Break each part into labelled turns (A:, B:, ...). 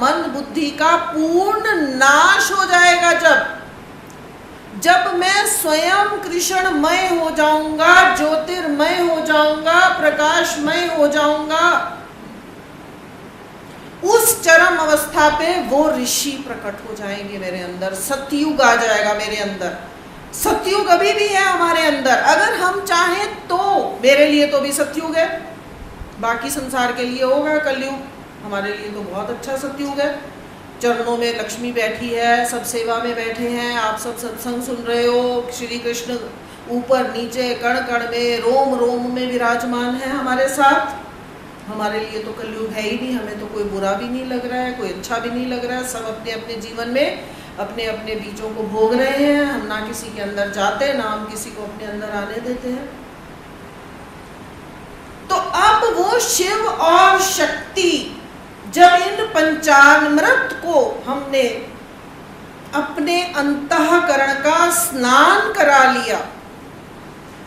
A: मन बुद्धि का पूर्ण नाश हो जाएगा। जब मैं स्वयं कृष्णमय हो जाऊंगा, ज्योतिर्मय हो जाऊंगा, प्रकाशमय हो जाऊंगा, उस चरम अवस्था पे वो ऋषि प्रकट हो जाएंगे मेरे अंदर। सतयुग आ जाएगा मेरे अंदर। सतयुग अभी भी है हमारे अंदर, अगर हम चाहें तो। मेरे लिए तो भी सतयुग है, बाकी संसार के लिए होगा कलयुग, हमारे लिए तो बहुत अच्छा सतयुग है। चरणों में लक्ष्मी बैठी है, सब सेवा में बैठे हैं, आप सब सत्संग सुन रहे हो। श्री कृष्ण ऊपर नीचे कण कण में, रोम रोम में विराजमान है हमारे साथ। हमारे लिए तो कलयुग है ही नहीं, हमें तो कोई बुरा भी नहीं लग रहा है, कोई अच्छा भी नहीं लग रहा है। सब अपने अपने जीवन में अपने अपने बीजों को भोग रहे हैं। हम ना किसी के अंदर जाते, ना हम किसी को अपने अंदर आने देते हैं। तो अब वो शिव और शक्ति, जब इन पंचामृत को हमने अपने अंतःकरण का स्नान करा लिया,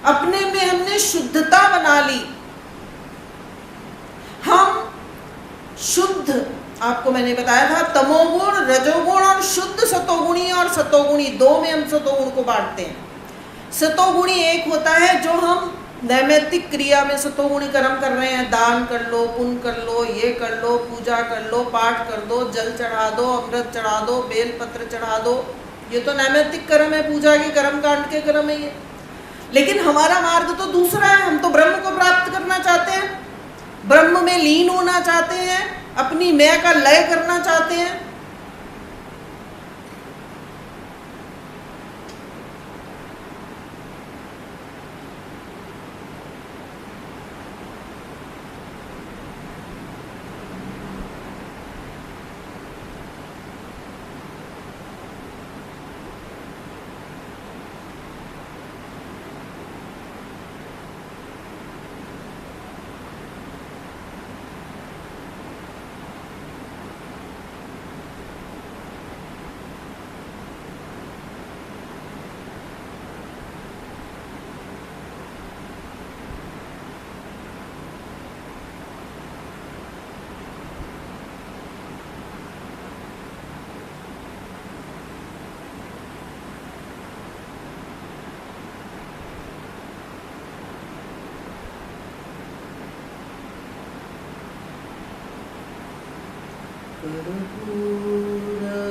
A: अपने में हमने शुद्धता बना ली, हम शुद्ध, आपको मैंने बताया था तमोगुण, रजोगुण और शुद्ध सतोगुणी, और सतोगुणी दो में हम सतोगुण को बांटते हैं। सतोगुणी एक होता है जो हम नैमित्तिक क्रिया में सतोगुणी कर्म कर रहे हैं, दान कर लो, पुण्य कर लो, ये कर लो, पूजा कर लो, पाठ कर दो, जल चढ़ा दो, अमृत चढ़ा दो, बेल पत्र चढ़ा दो, ये तो नैमित्तिक कर्म है, पूजा के कर्म कांड के कर्म है ये। लेकिन हमारा मार्ग तो दूसरा है, हम तो ब्रह्म को प्राप्त करना चाहते हैं, ब्रह्म में लीन होना चाहते हैं, अपनी मैं का लय करना चाहते हैं।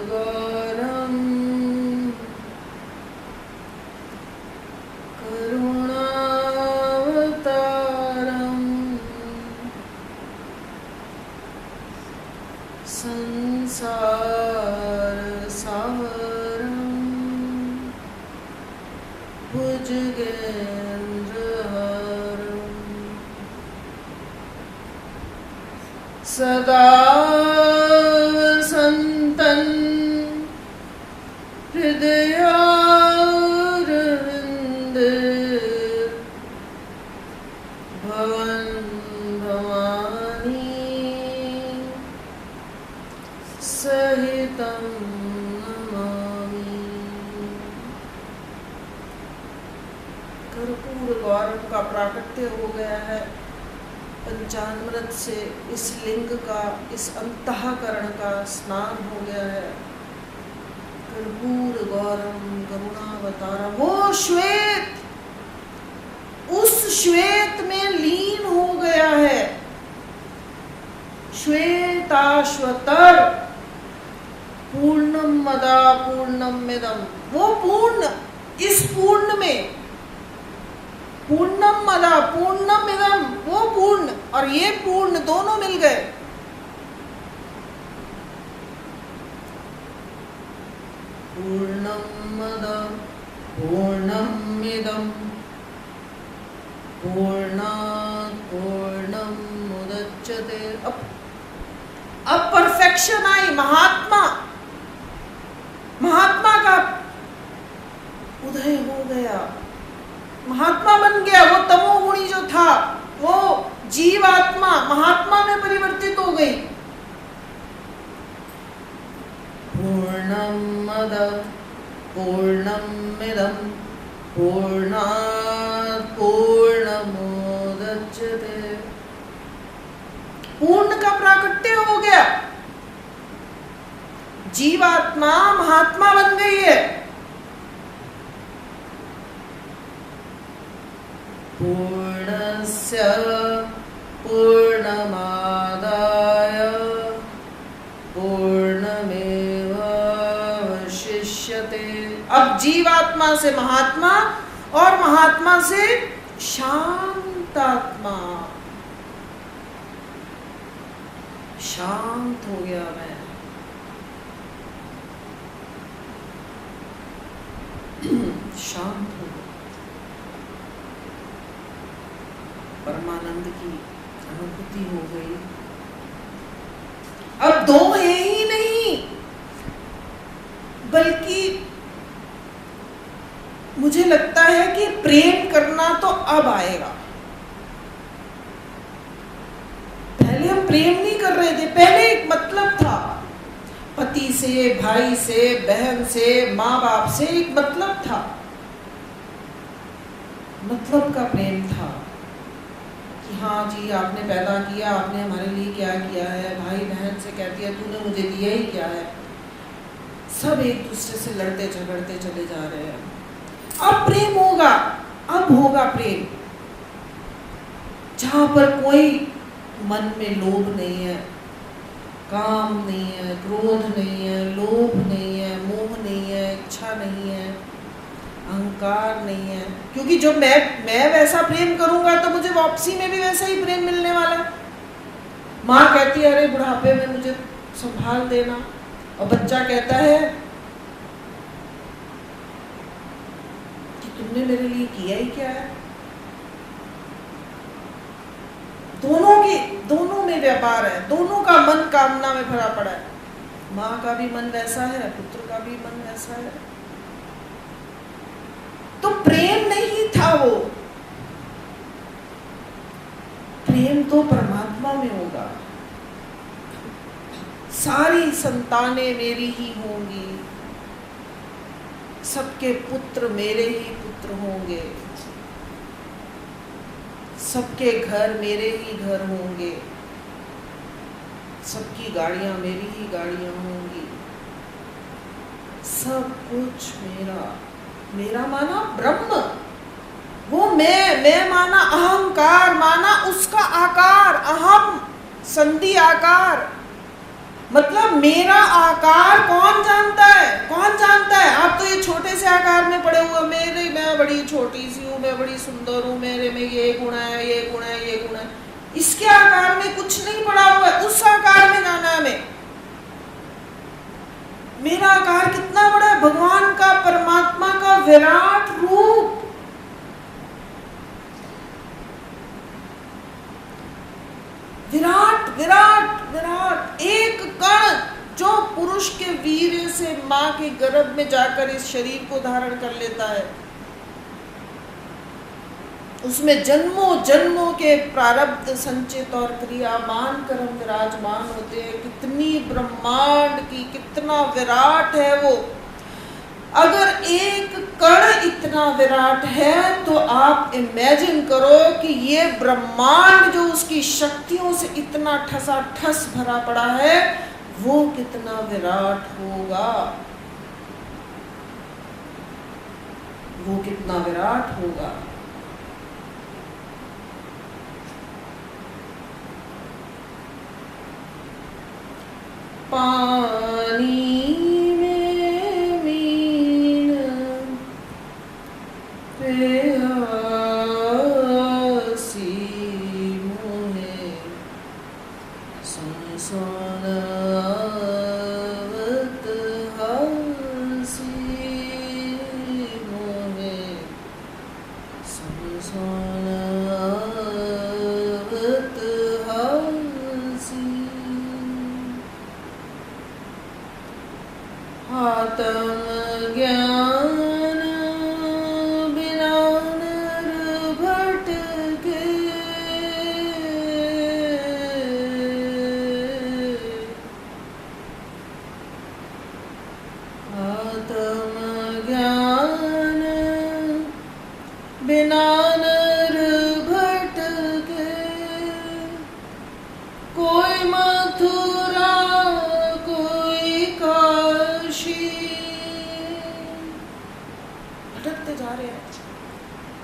A: कर्पूरगौरं करुणावतारं संसारसारं भुजगेन्द्रहारं सदा हृदयारविंदे भवन भवानी सहितं नमामि। कर्पूर गौरव का प्राकट्य हो गया है पंचामृत से, इस लिंग का, इस अंतःकरण का स्नान हो गया है। कर्पूर गौरम करुणावतारम, वो श्वेत उस श्वेत में लीन हो गया है। श्वेताश्वतर पूर्णम मदा पूर्णमिदं, वो पूर्ण, इस पूर्ण में पूर्णम मदा पूर्णमिदं, वो पूर्ण और ये पूर्ण दोनों मिल गए। पूर्णमदं पूर्णमिदं पूर्णात् पूर्णमुदच्यते। अब परफेक्शन आई, महात्मा का उदय हो गया, महात्मा बन गया। वो तमोगुणी जो था, वो जीवात्मा महात्मा में परिवर्तित हो गई। पूर्णमद पूर्णमिदं पूर्णात् पूर्णमुदच्यते। पूर्ण का प्राकट्य हो गया। जीवात्मा महात्मा बन गई है। पूर्णस्य पूर्णमादाय पूर्णमेवावशिष्यते। अब जीवात्मा से महात्मा और महात्मा से शांतात्मा। शांत हो गया मैं। शांत हो गया। परमानंद की अनुभूति हो गई। अब दो है ही नहीं, बल्कि मुझे लगता है कि प्रेम करना तो अब आएगा। पहले हम प्रेम नहीं कर रहे थे। पहले एक मतलब था, पति से, भाई से, बहन से, माँ बाप से एक मतलब था। मतलब का प्रेम था कि हाँ जी आपने पैदा किया, आपने हमारे लिए क्या किया है। भाई बहन से कहती है तूने मुझे दिया ही क्या है। सब एक दूसरे से लड़ते झगड़ते चले जा रहे हैं। अब प्रेम होगा, अब होगा प्रेम, जहां पर कोई मन में लोभ नहीं है, काम नहीं है, क्रोध नहीं है, लोभ नहीं है, मोह नहीं है, इच्छा नहीं है, अहंकार नहीं है। क्योंकि जो मैं वैसा प्रेम करूंगा तो मुझे वापसी में भी वैसा ही प्रेम मिलने वाला है। माँ कहती है अरे बुढ़ापे में मुझे संभाल देना, और बच्चा कहता है कि तुमने मेरे लिए किया ही क्या है। दोनों में व्यापार है, दोनों का मन कामना में भरा पड़ा है। माँ का भी मन वैसा है, पुत्र का भी मन वैसा है। तो प्रेम नहीं था वो, प्रेम तो परमात्मा में होगा। सारी संतानें मेरी ही होंगी, सबके पुत्र मेरे ही पुत्र होंगे, सबके घर मेरे ही घर होंगे, सबकी गाड़ियां मेरी ही गाड़ियां होंगी। सब कुछ मेरा। मेरा माना ब्रह्म, वो मैं माना अहंकार, माना उसका आकार, अहम संधि आकार। मतलब मेरा आकार कौन जानता है? कौन जानता है? आप तो ये छोटे से आकार में पड़े हुए, मैं बड़ी छोटी सी हूँ, मैं बड़ी सुंदर हूँ, मेरे में ये गुण है, ये गुण है, ये गुण है। इसके आकार में कुछ नहीं पड़ा हुआ है, उस आकार में जाना है हमें। मेरा आकार कितना बड़ा है? भगवान का, परमात्मा का विराट रूप। विराट विराट विराट, एक कण जो पुरुष के वीर्य से मां के गर्भ में जाकर इस शरीर को धारण कर लेता है, उसमें जन्मों जन्मों के प्रारब्ध संचित और क्रियामान कर्म विराजमान होते हैं। कितनी ब्रह्मांड की, कितना विराट है वो। अगर एक कण इतना विराट है तो आप इमेजिन करो कि ये ब्रह्मांड जो उसकी शक्तियों से इतना ठसाठस भरा पड़ा है, वो कितना विराट होगा। वो कितना विराट होगा। पानी में मीन प्यासी मोहे संसारावत हंसी मोहे संसारावत हंसी। आत्म ज्ञान बिना नर भटके, आत्म ज्ञान बिना नर भटके। कोई मथुरा कोई काशी, भटकते जा रहे हैं,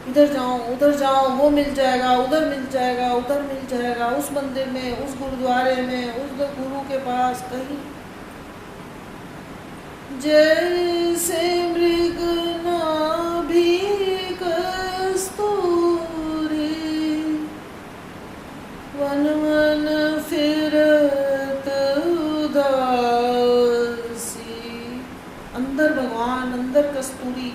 A: इधर जाओ उधर जाओ, वो मिल जाएगा, उधर मिल जाएगा, उधर मिल जाएगा, उस मंदिर में, उस गुरुद्वारे में, उस गुरु के पास, कहीं जैसे मृग नाभि कस्तूरी वन वन फिरत उदासी। अंदर भगवान, अंदर कस्तूरी,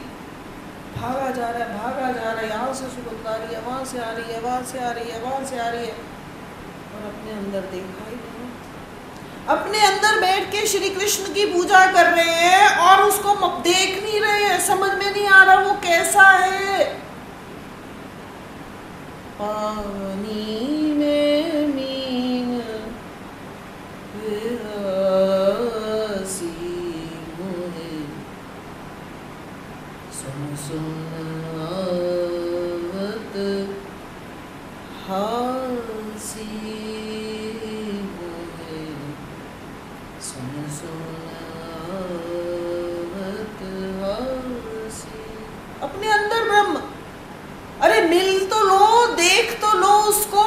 A: भागा जा रहा है, भागा जा रहा है, यहाँ से सुगंध आ रही है, वहाँ से आ रही है, वहाँ से आ रही है, वहाँ से आ रही है, और अपने अंदर देखा ही नहीं। अपने अंदर बैठ के श्री कृष्ण की पूजा कर रहे हैं और उसको देख नहीं रहे हैं, समझ में नहीं आ रहा वो कैसा है। पानी में मीन विहसी मोहे सुन सुनावत हासी मोहे सुन सुनावत हासी। अपने अंदर ब्रह्म, अरे मिल तो लो, देख तो लो उसको,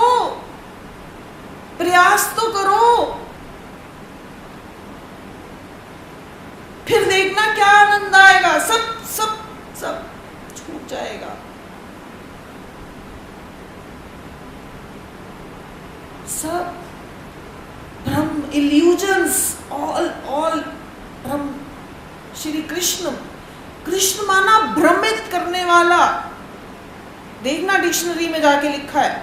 A: प्रयास तो करो, फिर देखना क्या आनंद आएगा। सब सब सब छूट जाएगा। सब ब्रह्म, इल्यूजन्स, ऑल ब्रह्म। श्री कृष्ण, कृष्ण माना भ्रमित करने वाला। देखना डिक्शनरी में जाके लिखा है,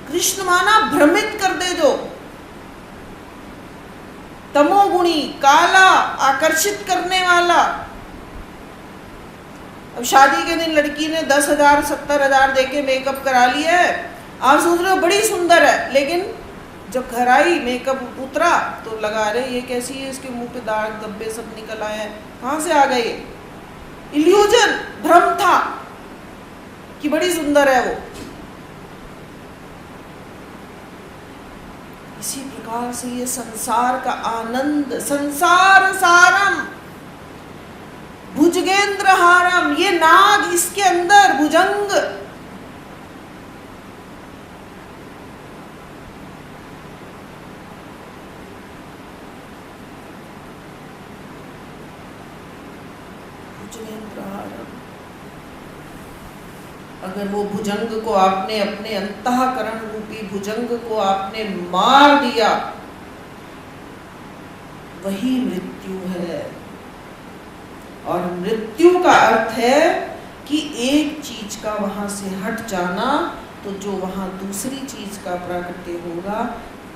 A: कृष्ण माना भ्रमित कर दे जो, तमोगुणी, काला, आकर्षित करने वाला। अब शादी के दिन लड़की ने 10,000 70,000 देके मेकअप करा लिया है, आप सोच रहे हो बड़ी सुंदर है, लेकिन जब घर आई मेकअप उतरा तो लगा रहे ये कैसी है, इसके मुंह पे दाग धब्बे सब निकल आए हैं, कहां से आ गए? इल्यूजन, भ्रम था कि बड़ी सुंदर है वो। इसी प्रकार से ये संसार का आनंद, संसार सारम भुजगेंद्र हारम, ये नाग, इसके अंदर भुजंग, भुजगेंद्र हारम। अगर वो भुजंग को आपने, अपने अंतःकरण रूपी भुजंग को आपने मार दिया, वही मृत्यु है। और मृत्यु का अर्थ है कि एक चीज का वहां से हट जाना, तो जो वहां दूसरी चीज का प्राकट्य होगा,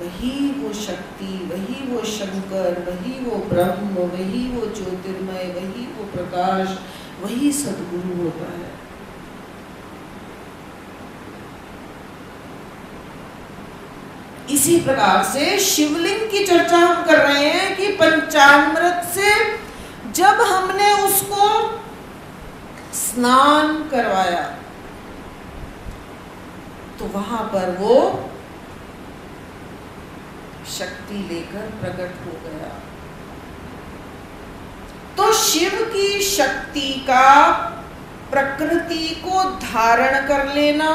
A: वही वो शक्ति, वही वो शंकर, वही वो ब्रह्म, वही वो ज्योतिर्मय, वही वो प्रकाश, वही सद्गुरु होता है। इसी प्रकार से शिवलिंग की चर्चा हम कर रहे हैं कि पंचामृत से जब हमने उसको स्नान करवाया तो वहां पर वो शक्ति लेकर प्रकट हो गया। तो शिव की शक्ति का प्रकृति को धारण कर लेना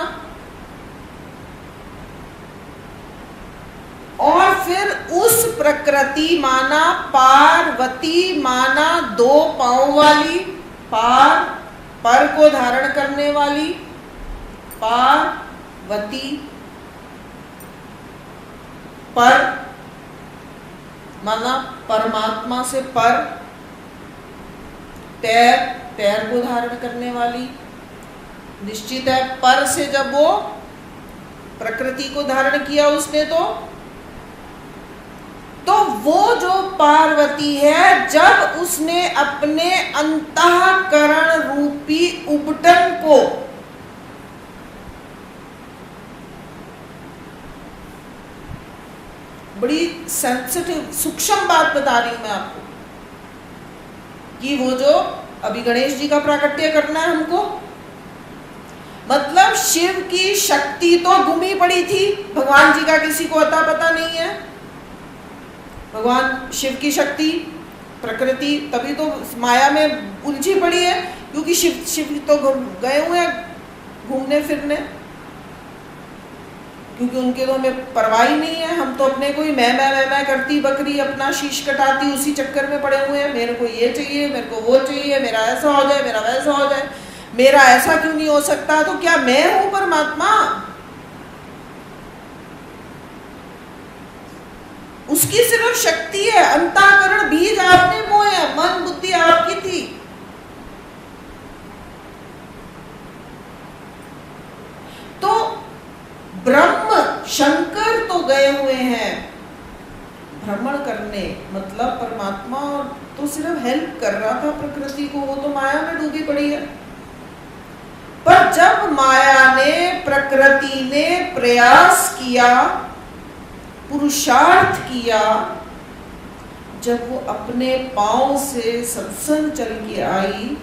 A: और फिर उस प्रकृति माना पार्वती माना 2 पांव वाली, पर को धारण करने वाली पार्वती, पर माना परमात्मा से पर, पैर को धारण करने वाली। निश्चित है पर से जब वो प्रकृति को धारण किया उसने, तो वो जो पार्वती है, जब उसने अपने अंतःकरण रूपी उबटन को बड़ी सेंसिटिव सूक्ष्म बात बता रही हूं मैं आपको कि वो जो अभी गणेश जी का प्राकट्य करना है हमको, मतलब शिव की शक्ति तो गुमी पड़ी थी, भगवान जी का किसी को अता पता नहीं है। भगवान शिव की शक्ति प्रकृति तभी तो माया में उलझी पड़ी है, क्योंकि शिव तो गए हुए हैं घूमने फिरने, क्योंकि उनके तो हमें परवाह ही नहीं है। हम तो अपने को ही मैं करती बकरी अपना शीश कटाती उसी चक्कर में पड़े हुए हैं। मेरे को ये चाहिए, मेरे को वो चाहिए, मेरा ऐसा हो जाए, मेरा वैसा हो जाए, मेरा ऐसा क्यों नहीं हो सकता। तो क्या मैं हूं परमात्मा? उसकी सिर्फ शक्ति है, अंतःकरण बीज आपने बोए है, मन बुद्धि आपकी थी। तो ब्रह्म शंकर तो गए हुए हैं भ्रमण करने, मतलब परमात्मा तो सिर्फ हेल्प कर रहा था प्रकृति को, वो तो माया में डूबी पड़ी है। पर जब माया ने, प्रकृति ने प्रयास किया, पुरुषार्थ किया, जब वो अपने पांव से सत्संग चल के आई,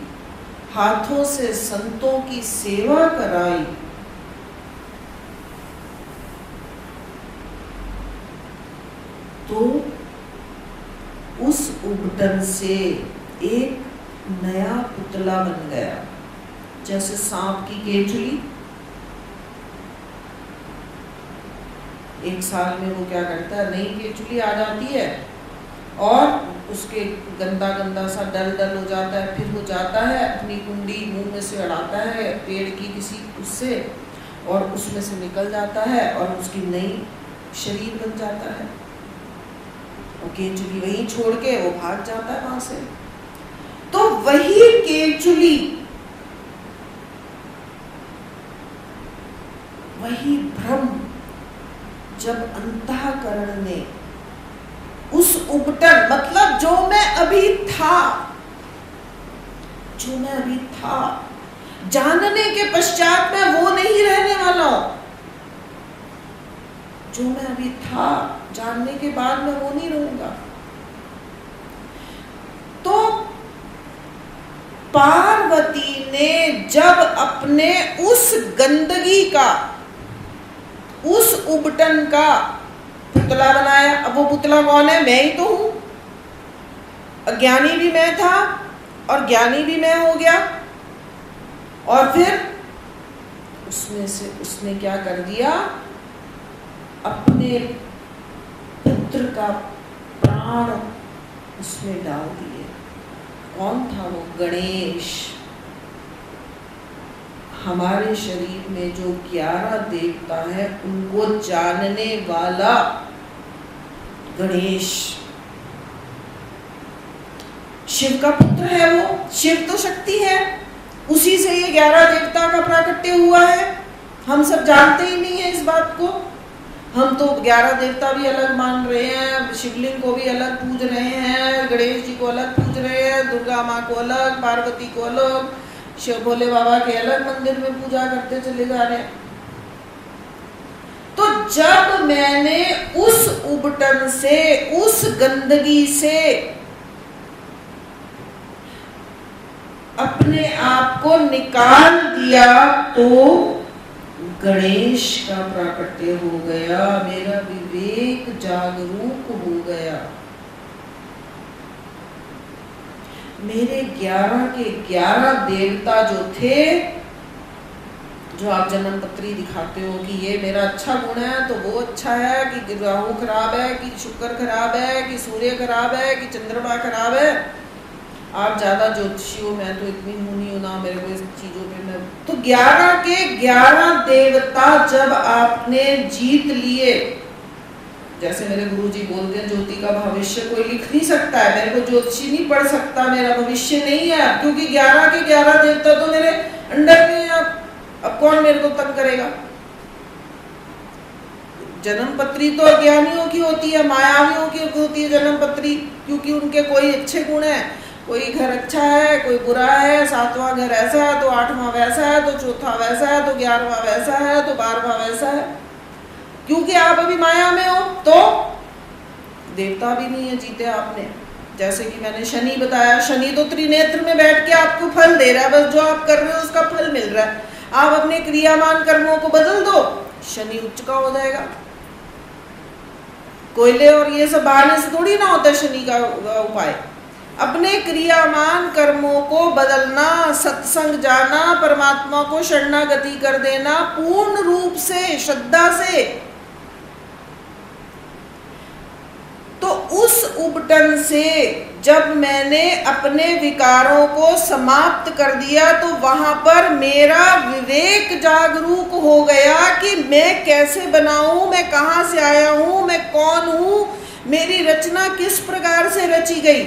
A: हाथों से संतों की सेवा कराई, तो उस उबटन से एक नया पुतला बन गया। जैसे सांप की केचुली, एक साल में वो क्या करता है, नई केचुली आ जाती है और उसके गंदा गंदा सा डल हो जाता है, फिर वो जाता है अपनी कुंडी मुंह में से अड़ाता है पेड़ की किसी उससे, और उसमें से निकल जाता है और उसकी नई शरीर बन जाता है। और केचुली वहीं छोड़ के वो भाग जाता है वहां से। तो वही केचुली, वही भ्रम, जब अंतःकरण ने उस उबटन, मतलब जो मैं अभी था, जो मैं अभी था, जानने के पश्चात मैं वो नहीं रहने वाला हूं। जो मैं अभी था, जानने के बाद मैं वो नहीं रहूंगा। तो पार्वती ने जब अपने उस गंदगी का, उस उबटन का पुतला बनाया। अब वो पुतला कौन है? मैं ही तो हूं। अज्ञानी भी मैं था और ज्ञानी भी मैं हो गया। और फिर उसमें से उसने क्या कर दिया, अपने पुत्र का प्राण उसमें डाल दिए। कौन था वो? गणेश। हमारे शरीर में जो 11 देवता है उनको जानने वाला गणेश शिव का पुत्र है। वो शिव तो शक्ति है, उसी से ये 11 देवता का प्राकट्य हुआ है। हम सब जानते ही नहीं है इस बात को। हम तो 11 देवता भी अलग मान रहे हैं, शिवलिंग को भी अलग पूज रहे हैं, गणेश जी को अलग पूज रहे हैं, दुर्गा माँ को अलग, पार्वती को अलग, शिव भोले बाबा के अलग मंदिर में पूजा करते चले जा रहे हैं। तो जब मैंने उस उबटन से, उस गंदगी से अपने आप को निकाल दिया, तो गणेश का प्राकट्य हो गया। मेरा विवेक जागरूक हो गया। मेरे 11 के 11 देवता जो थे, जो आप जन्म पत्री दिखाते हो कि ये मेरा अच्छा गुण है तो वो अच्छा है, कि राहु खराब है, कि शुक्र खराब है, कि सूर्य खराब है, कि चंद्रमा खराब है। आप ज्यादा ज्योतिषी हो, मैं तो इतनी हूं नहीं ना, मेरे को इस चीजों पे मैं तो 11 के 11 देवता जब आपने जीत लिए, जैसे मेरे गुरुजी बोलते हैं ज्योति का भविष्य कोई लिख नहीं सकता है, मेरे को ज्योतिषी नहीं पढ़ सकता, मेरा भविष्य नहीं है, क्योंकि 11 के 11 देवता तो मेरे अंडर में है। अब कौन मेरे को तंग करेगा? जन्म पत्री तो अज्ञानियों की होती है, मायावियों की होती है जन्म पत्री, क्योंकि उनके कोई अच्छे गुण है, कोई घर अच्छा है, कोई बुरा है, 7वां घर ऐसा है तो 8वां वैसा है, तो चौथा वैसा है, तो 11वां वैसा है, तो 12वां वैसा है। क्योंकि आप अभी माया में हो, तो देवता भी नहीं है जीते आपने। जैसे कि मैंने शनि बताया, शनि तो त्रिनेत्र में बैठ के आपको फल दे रहा है, बस जो आप कर रहे हो उसका फल मिल रहा है। आप अपने क्रियामान कर्मों को बदल दो, शनि उच्च का हो जाएगा। कोयले और ये सब बहाने से थोड़ी ना होता है शनि का उपाय। अपने क्रियामान कर्मों को बदलना, सत्संग जाना, परमात्मा को शरणागति कर देना पूर्ण रूप से, श्रद्धा से, तो उस उबटन से जब मैंने अपने विकारों को समाप्त कर दिया तो वहां पर मेरा विवेक जागरूक हो गया कि मैं कैसे बनाऊं, मैं कहां से आया हूं, मैं कौन हूं, मेरी रचना किस प्रकार से रची गई।